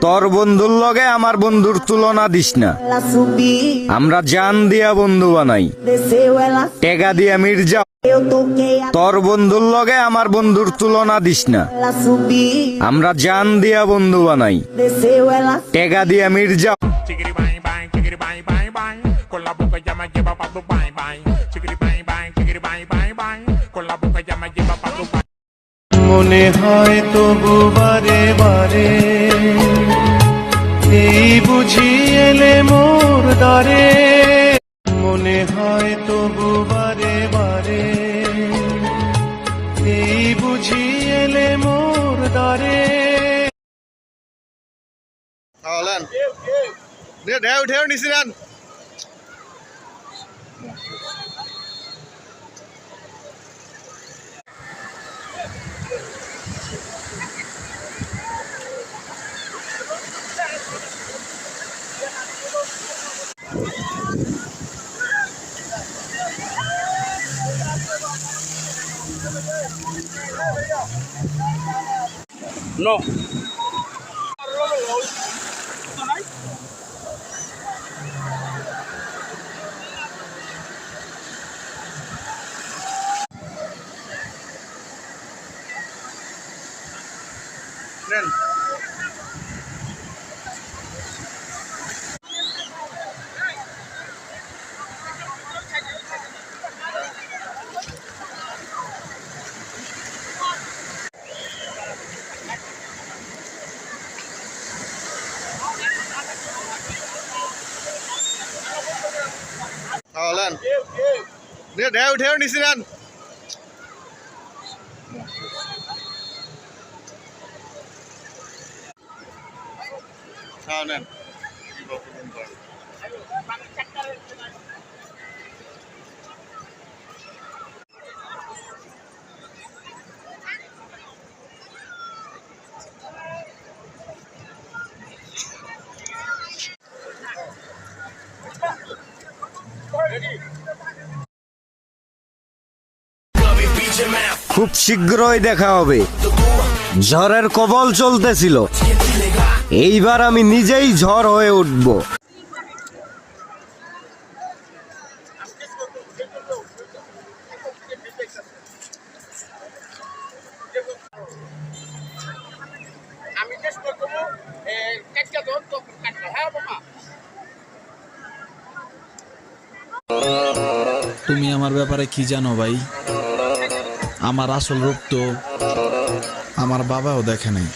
তোর বন্ধুর লগে আমার বন্ধুর তুলনা দিস না। আমরা জান দিয়া বন্ধু বানাই, টেকা দিয়া মির্জা। তোর বন্ধুর লগে আমার বন্ধুর তুলনা দিস না। আমরা জান দিয়া বন্ধু বানাই, টেকা দিয়া মির্জা। মনে হয় তবু বারে বারে এই বুঝি এলে মোর দ্বারে। মনে হয় তবু বারে বারে এই বুঝি এলে মোর দ্বারে। ঢেউ নিছিলেন No. ঢেউ নিছিলেন খুব শীঘ্রই দেখা হবে। ঝড়ের কবল চলতেছিল, এইবার আমি নিজেই ঝড় হয়ে উঠব। তুমি আমার ব্যাপারে কি জানো ভাই? আমার আসল রূপ তো আমার বাবাও দেখে নাই।